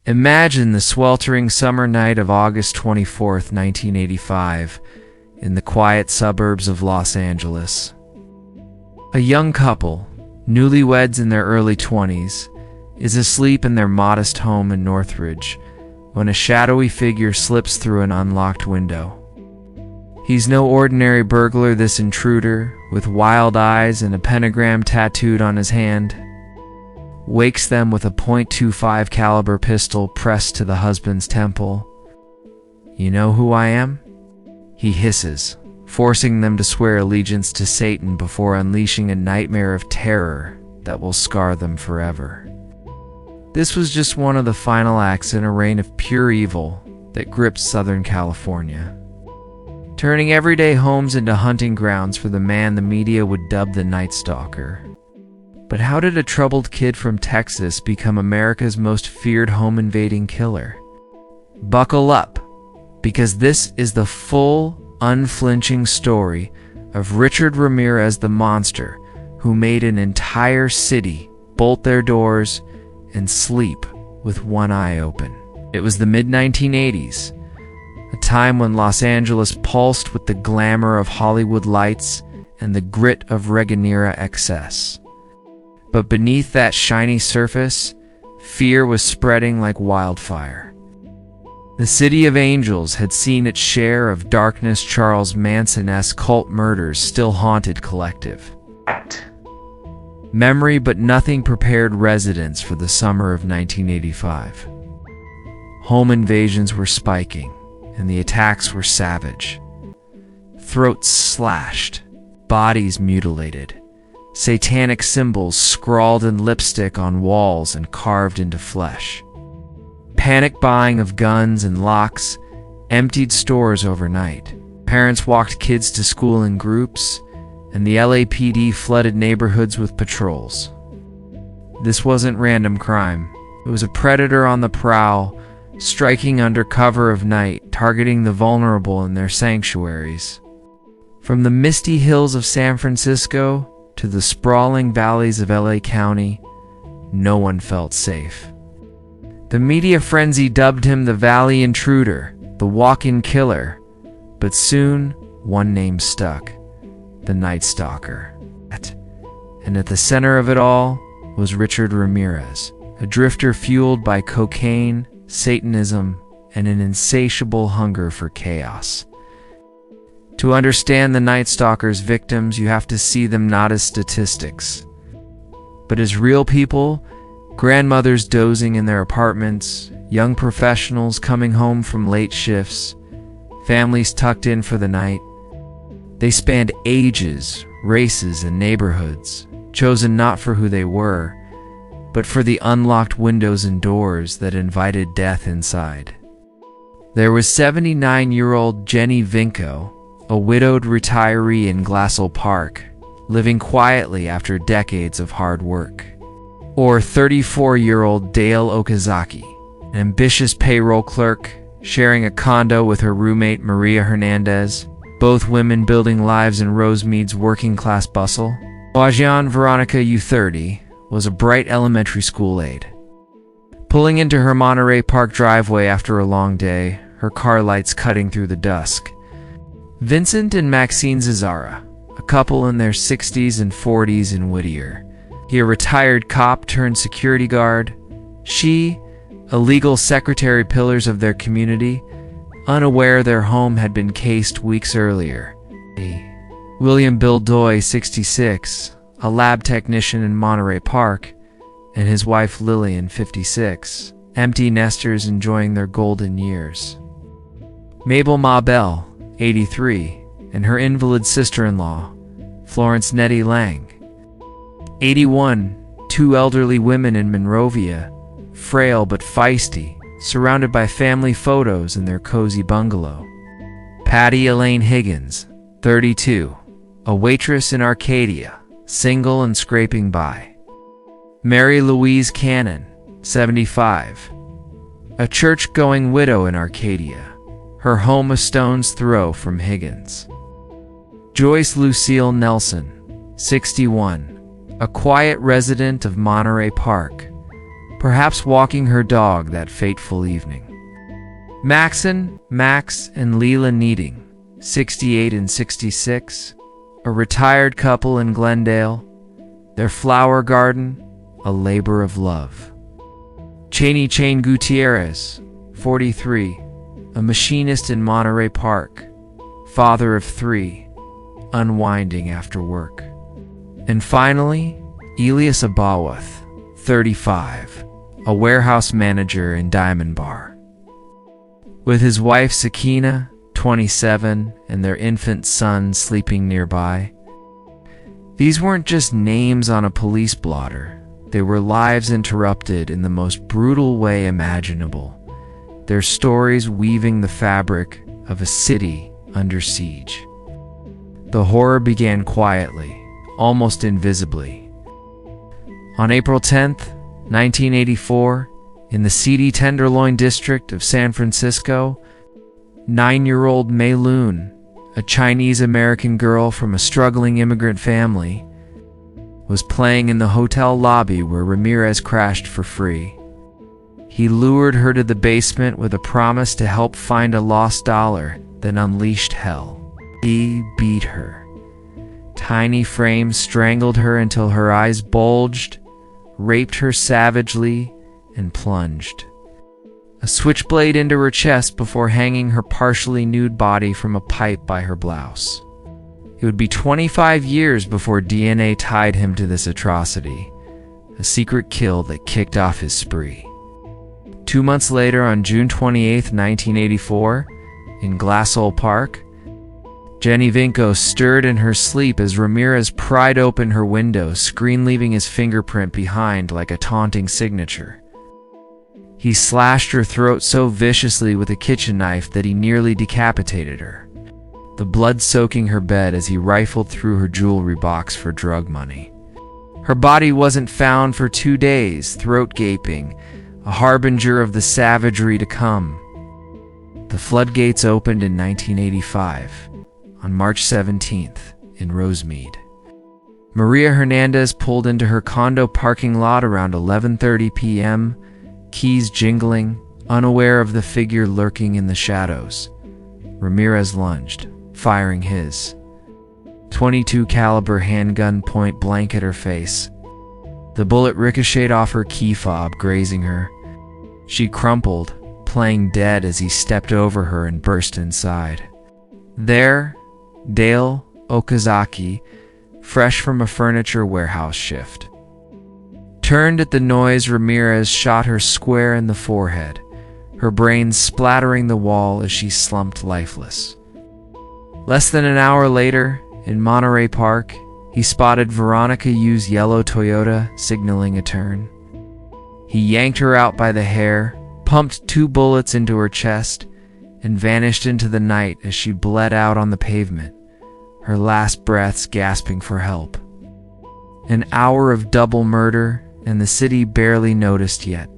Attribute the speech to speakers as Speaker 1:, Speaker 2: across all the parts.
Speaker 1: Imagine the sweltering summer night of August 24th, 1985, in the quiet suburbs of Los Angeles. A young couple, newlyweds in their early 20s, is asleep in their modest home in Northridge when a shadowy figure slips through an unlocked window. He's no ordinary burglar, this intruder, with wild eyes and a pentagram tattooed on his hand, wakes them with a .25 caliber pistol pressed to the husband's temple. "You know who I am?" he hisses, forcing them to swear allegiance to Satan before unleashing a nightmare of terror that will scar them forever. This was just one of the final acts in a reign of pure evil that gripped Southern California, turning everyday homes into hunting grounds for the man the media would dub the Night Stalker. But how did a troubled kid from Texas become America's most feared home-invading killer? Buckle up, because this is the full, unflinching story of Richard Ramirez, the monster who made an entire city bolt their doors and sleep with one eye open. It was the mid-1980s, a time when Los Angeles pulsed with the glamour of Hollywood lights and the grit of Reagan-era excess. But beneath that shiny surface, fear was spreading like wildfire. The City of Angels had seen its share of darkness. Charles Manson-esque cult murders still haunted collective memory, but nothing prepared residents for the summer of 1985. Home invasions were spiking, and the attacks were savage. Throats slashed, bodies mutilated, satanic symbols scrawled in lipstick on walls and carved into flesh. Panic buying of guns and locks emptied stores overnight. Parents walked kids to school in groups, and the LAPD flooded neighborhoods with patrols. This wasn't random crime. It was a predator on the prowl, striking under cover of night, targeting the vulnerable in their sanctuaries. From the misty hills of San Francisco to the sprawling valleys of LA County, no one felt safe. The media frenzy dubbed him the Valley Intruder, the walk-in killer, but soon one name stuck: the Night Stalker. And at the center of it all was Richard Ramirez, a drifter fueled by cocaine, Satanism, and an insatiable hunger for chaos. To understand the Night Stalker's victims, you have to see them not as statistics, but as real people, grandmothers dozing in their apartments, young professionals coming home from late shifts, families tucked in for the night. They spanned ages, races, and neighborhoods, chosen not for who they were, but for the unlocked windows and doors that invited death inside. There was 79-year-old Jenny Vinco, a widowed retiree in Glassell Park, living quietly after decades of hard work. Or 34-year-old Dale Okazaki, an ambitious payroll clerk, sharing a condo with her roommate Maria Hernandez, both women building lives in Rosemead's working-class bustle. Wajian Veronica U30 was a bright elementary school aide. Pulling into her Monterey Park driveway after a long day, her car lights cutting through the dusk. Vincent and Maxine Zazara, a couple in their 60s and 40s in Whittier. He a retired cop turned security guard. She, a legal secretary, pillars of their community, unaware their home had been cased weeks earlier. William Bill Doy, 66, a lab technician in Monterey Park, and his wife Lillian, 56, empty nesters enjoying their golden years. Mabel Ma Bell, 83, and her invalid sister-in-law, Florence Nettie Lang, 81, two elderly women in Monrovia, frail but feisty, surrounded by family photos in their cozy bungalow. Patty Elaine Higgins, 32, a waitress in Arcadia, single and scraping by. Mary Louise Cannon, 75, a church-going widow in Arcadia, her home a stone's throw from Higgins. Joyce Lucille Nelson, 61, a quiet resident of Monterey Park, perhaps walking her dog that fateful evening. Max and Leela Needing, 68 and 66, a retired couple in Glendale, their flower garden, a labor of love. Cheney Chain Gutierrez, 43, a machinist in Monterey Park, father of 3, unwinding after work. And finally, Elias Abawath, 35, a warehouse manager in Diamond Bar. With his wife Sakina, 27, and their infant son sleeping nearby. These weren't just names on a police blotter. They were lives interrupted in the most brutal way imaginable, their stories weaving the fabric of a city under siege. The horror began quietly, almost invisibly. On April 10th, 1984, in the seedy Tenderloin district of San Francisco, 9-year-old Mei Lun, a Chinese-American girl from a struggling immigrant family, was playing in the hotel lobby where Ramirez crashed for free. He lured her to the basement with a promise to help find a lost dollar, then unleashed hell. He beat her. Tiny frames strangled her until her eyes bulged, raped her savagely, and plunged a switchblade into her chest before hanging her partially nude body from a pipe by her blouse. It would be 25 years before DNA tied him to this atrocity, a secret kill that kicked off his spree. 2 months later, on June 28, 1984, in Glassell Park, Jenny Vinco stirred in her sleep as Ramirez pried open her window, screen leaving his fingerprint behind like a taunting signature. He slashed her throat so viciously with a kitchen knife that he nearly decapitated her, the blood soaking her bed as he rifled through her jewelry box for drug money. Her body wasn't found for 2 days, throat gaping, a harbinger of the savagery to come. The floodgates opened in 1985, on March 17th, in Rosemead. Maria Hernandez pulled into her condo parking lot around 11:30 p.m., keys jingling, unaware of the figure lurking in the shadows. Ramirez lunged, firing his .22 caliber handgun point blank at her face. The bullet ricocheted off her key fob, grazing her. She crumpled, playing dead as he stepped over her and burst inside. There, Dale Okazaki, fresh from a furniture warehouse shift, turned at the noise. Ramirez shot her square in the forehead, her brains splattering the wall as she slumped lifeless. Less than an hour later, in Monterey Park, he spotted Veronica Yu's yellow Toyota signaling a turn. He yanked her out by the hair, pumped 2 bullets into her chest, and vanished into the night as she bled out on the pavement, her last breaths gasping for help. An hour of double murder, and the city barely noticed yet.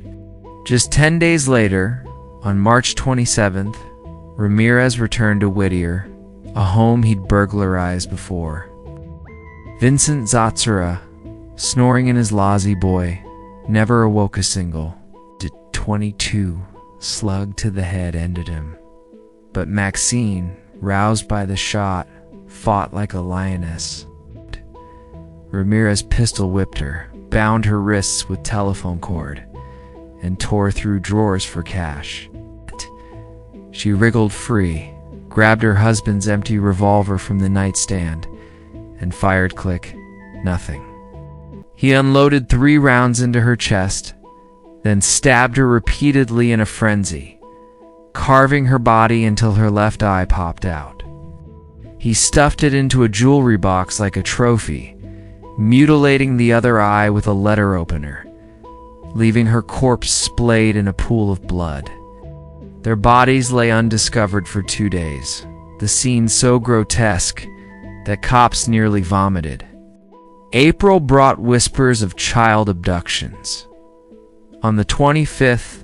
Speaker 1: Just 10 days later, on March 27th, Ramirez returned to Whittier, a home he'd burglarized before. Vincent Zatzera, snoring in his lazy boy, never awoke a single. The .22 slug to the head ended him. But Maxine, roused by the shot, fought like a lioness. Ramirez pistol whipped her, bound her wrists with telephone cord, and tore through drawers for cash. She wriggled free, grabbed her husband's empty revolver from the nightstand, and fired click, nothing. He unloaded 3 rounds into her chest, then stabbed her repeatedly in a frenzy, carving her body until her left eye popped out. He stuffed it into a jewelry box like a trophy, mutilating the other eye with a letter opener, leaving her corpse splayed in a pool of blood. Their bodies lay undiscovered for 2 days, the scene so grotesque that cops nearly vomited. April brought whispers of child abductions. On the 25th,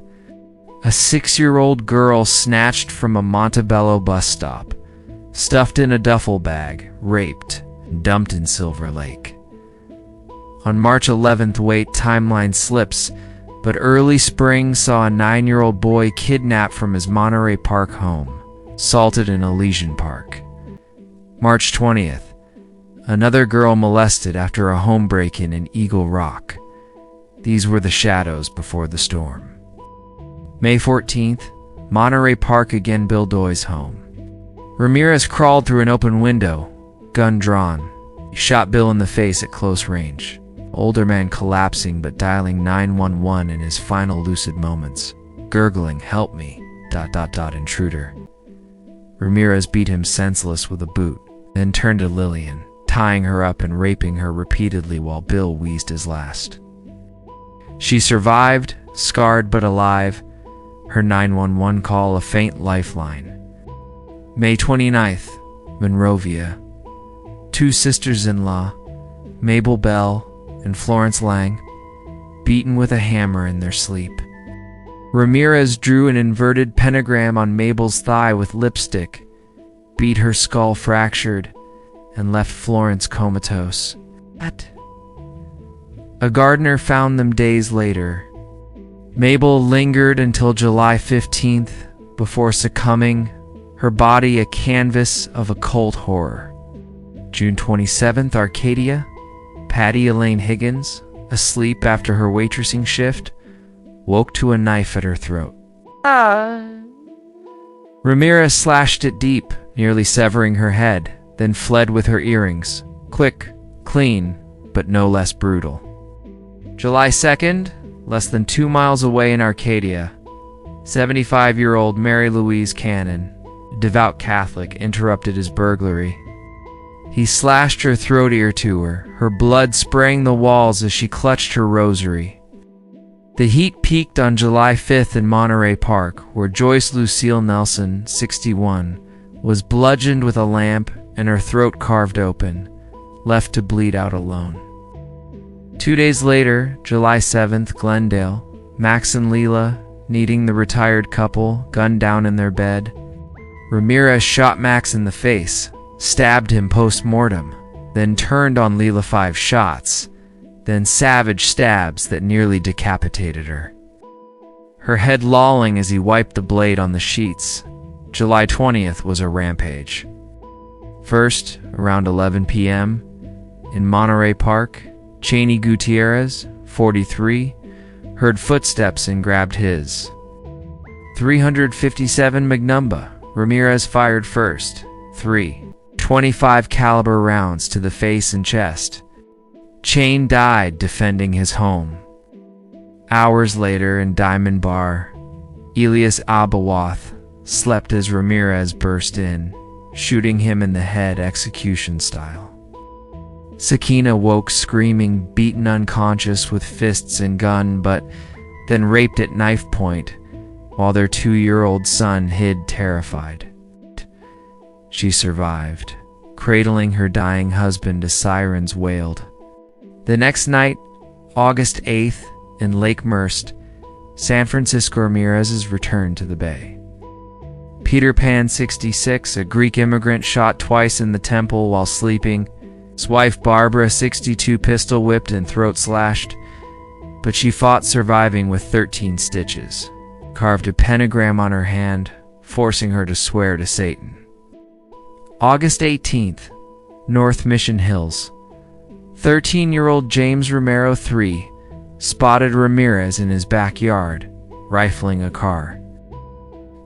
Speaker 1: a 6-year-old girl snatched from a Montebello bus stop, stuffed in a duffel bag, raped, and dumped in Silver Lake. On March 11th, wait, timeline slips, But early spring saw a 9-year-old boy kidnapped from his Monterey Park home, salted in Elysian Park. March 20th, another girl molested after a home break-in in Eagle Rock. These were the shadows before the storm. May 14th, Monterey Park again, Bill Doy's home. Ramirez crawled through an open window, gun drawn. He shot Bill in the face at close range. Older man collapsing but dialing 911 in his final lucid moments, gurgling, "Help me, ... intruder." Ramirez beat him senseless with a boot, then turned to Lillian, tying her up and raping her repeatedly while Bill wheezed his last. She survived, scarred but alive, her 911 call a faint lifeline. May 29th, Monrovia. Two sisters-in-law, Mabel Bell and Florence Lang, beaten with a hammer in their sleep. Ramirez drew an inverted pentagram on Mabel's thigh with lipstick, beat her skull fractured, and left Florence comatose. A gardener found them days later. Mabel lingered until July 15th before succumbing, her body a canvas of occult horror. June 27th, Arcadia. Patty Elaine Higgins, asleep after her waitressing shift, woke to a knife at her throat. Ramirez slashed it deep, nearly severing her head, then fled with her earrings. Quick, clean, but no less brutal. July 2nd, less than 2 miles away in Arcadia, 75-year-old Mary Louise Cannon, a devout Catholic, interrupted his burglary. He slashed her throat ear to her blood spraying the walls as she clutched her rosary. The heat peaked on July 5th in Monterey Park, where Joyce Lucille Nelson, 61, was bludgeoned with a lamp and her throat carved open, left to bleed out alone. 2 days later, July 7th, Glendale, Max and Leela, needing the retired couple, gunned down in their bed. Ramirez shot Max in the face, stabbed him post-mortem, then turned on Leela 5 shots, then savage stabs that nearly decapitated her. Her head lolling as he wiped the blade on the sheets. July 20th was a rampage. First, around 11 p.m., in Monterey Park, Cheney Gutierrez, 43, heard footsteps and grabbed his. 357 Magnumba, Ramirez fired first, 3.25 caliber rounds to the face and chest. Chain died defending his home. Hours later in Diamond Bar, Elias Abawath slept as Ramirez burst in, shooting him in the head execution style. Sakina woke screaming, beaten unconscious with fists and gun, but then raped at knife point, while their 2-year-old son hid terrified. She survived, cradling her dying husband as sirens wailed. The next night, August 8th, in Lake Merced, San Francisco, Ramirez's returned to the Bay. Peter Pan, 66, a Greek immigrant, shot twice in the temple while sleeping. His wife Barbara, 62, pistol whipped and throat slashed, but she fought, surviving with 13 stitches. Carved a pentagram on her hand, forcing her to swear to Satan. August 18th, North Mission Hills. 13-year-old James Romero, 3, spotted Ramirez in his backyard, rifling a car.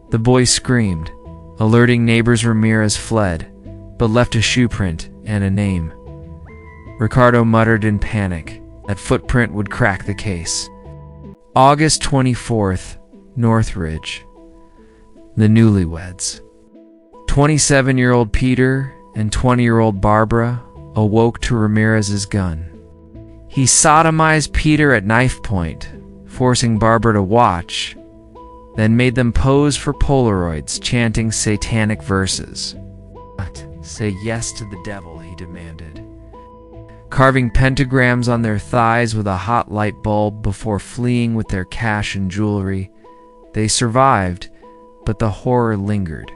Speaker 1: The boy screamed, alerting neighbors. Ramirez fled, but left a shoe print and a name. Ricardo muttered in panic that footprint would crack the case. August 24th, Northridge. The newlyweds. 27-year-old Peter and 20-year-old Barbara awoke to Ramirez's gun. He sodomized Peter at knife point, forcing Barbara to watch, then made them pose for Polaroids, chanting satanic verses. Say yes to the devil, he demanded. Carving pentagrams on their thighs with a hot light bulb before fleeing with their cash and jewelry. They survived, but the horror lingered.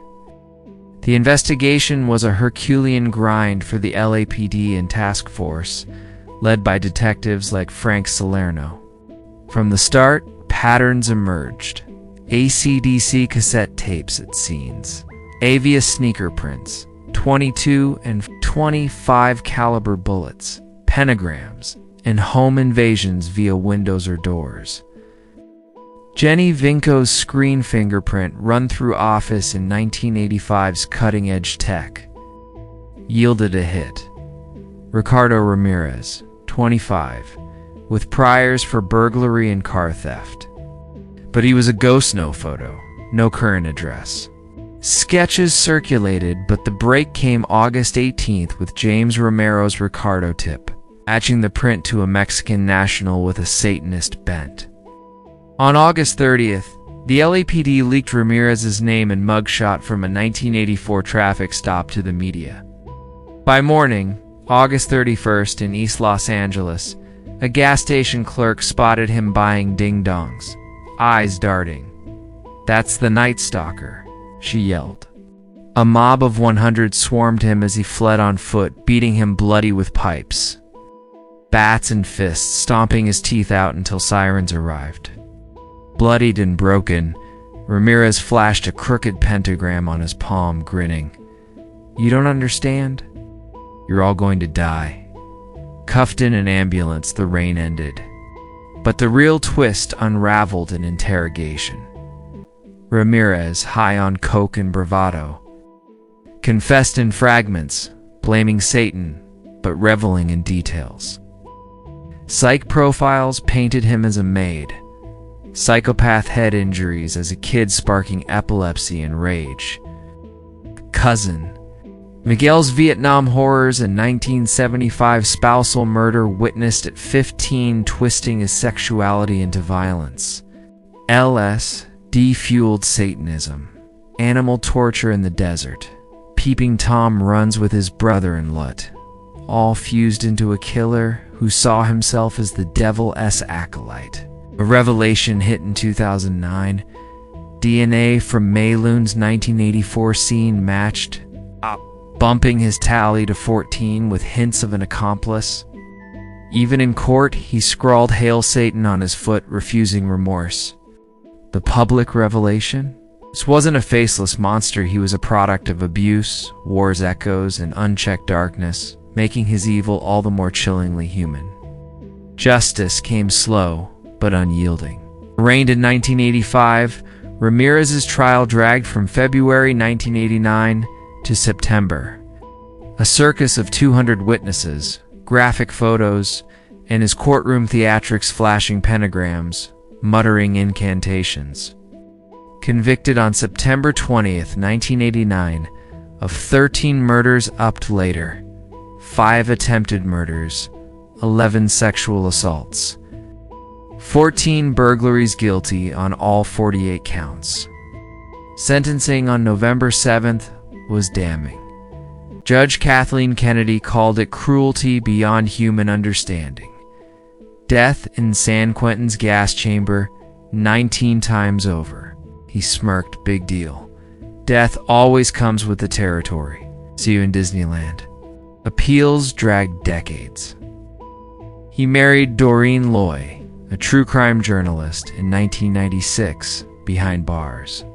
Speaker 1: The investigation was a Herculean grind for the LAPD and task force, led by detectives like Frank Salerno. From the start, patterns emerged. AC/DC cassette tapes at scenes, Avia sneaker prints, 22 and 25 caliber bullets, pentagrams, and home invasions via windows or doors. Jenny Vinco's screen fingerprint run through Office in 1985's cutting-edge tech yielded a hit. Ricardo Ramirez, 25, with priors for burglary and car theft. But he was a ghost, no photo, no current address. Sketches circulated, but the break came August 18th with James Romero's Ricardo tip, matching the print to a Mexican national with a Satanist bent. On August 30th, the LAPD leaked Ramirez's name and mugshot from a 1984 traffic stop to the media. By morning, August 31st, in East Los Angeles, a gas station clerk spotted him buying ding-dongs, eyes darting. "That's the Night Stalker," she yelled. A mob of 100 swarmed him as he fled on foot, beating him bloody with pipes, bats and fists, stomping his teeth out until sirens arrived. Bloodied and broken, Ramirez flashed a crooked pentagram on his palm, grinning. "You don't understand? You're all going to die." Cuffed in an ambulance, the rain ended. But the real twist unraveled in interrogation. Ramirez, high on coke and bravado, confessed in fragments, blaming Satan, but reveling in details. Psych profiles painted him as a maid, psychopath head injuries as a kid sparking epilepsy and rage. Cousin, Miguel's Vietnam horrors and 1975 spousal murder witnessed at 15, twisting his sexuality into violence. LSD-fueled Satanism, animal torture in the desert, Peeping Tom runs with his brother-in-law, all fused into a killer who saw himself as the devil's acolyte. A revelation hit in 2009. DNA from Mayloon's 1984 scene matched up, bumping his tally to 14 with hints of an accomplice. Even in court, he scrawled "Hail Satan" on his foot, refusing remorse. The public revelation? This wasn't a faceless monster. He was a product of abuse, war's echoes, and unchecked darkness, making his evil all the more chillingly human. Justice came slow, but unyielding. Arraigned in 1985, Ramirez's trial dragged from February 1989 to September. A circus of 200 witnesses, graphic photos, and his courtroom theatrics flashing pentagrams, muttering incantations. Convicted on September 20th, 1989, of 13 murders upped later, 5 attempted murders, 11 sexual assaults, 14 burglaries, guilty on all 48 counts. Sentencing on November 7th was damning. Judge Kathleen Kennedy called it cruelty beyond human understanding. Death in San Quentin's gas chamber 19 times over. He smirked, "Big deal. Death always comes with the territory. See you in Disneyland." Appeals dragged decades. He married Doreen Loy, a true crime journalist, in 1996, behind bars.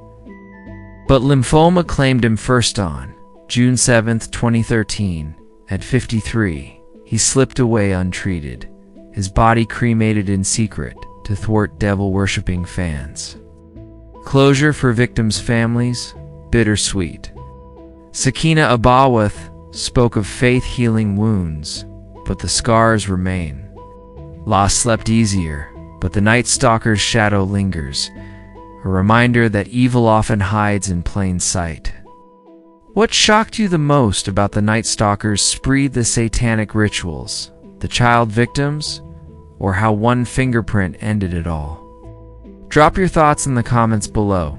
Speaker 1: But lymphoma claimed him first on June 7, 2013. At 53, he slipped away untreated, his body cremated in secret to thwart devil-worshipping fans. Closure for victims' families, bittersweet. Sakina Abawath spoke of faith healing wounds, but the scars remain. Loss slept easier, but the Night Stalker's shadow lingers, a reminder that evil often hides in plain sight. What shocked you the most about the Night Stalker's spree, the satanic rituals, the child victims, or how one fingerprint ended it all? Drop your thoughts in the comments below.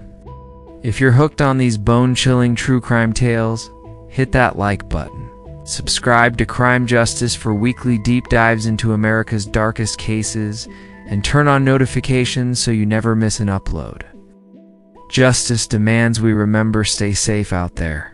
Speaker 1: If you're hooked on these bone-chilling true crime tales, hit that like button. Subscribe to Crime Justice for weekly deep dives into America's darkest cases, and turn on notifications so you never miss an upload. Justice demands we remember. Stay safe out there.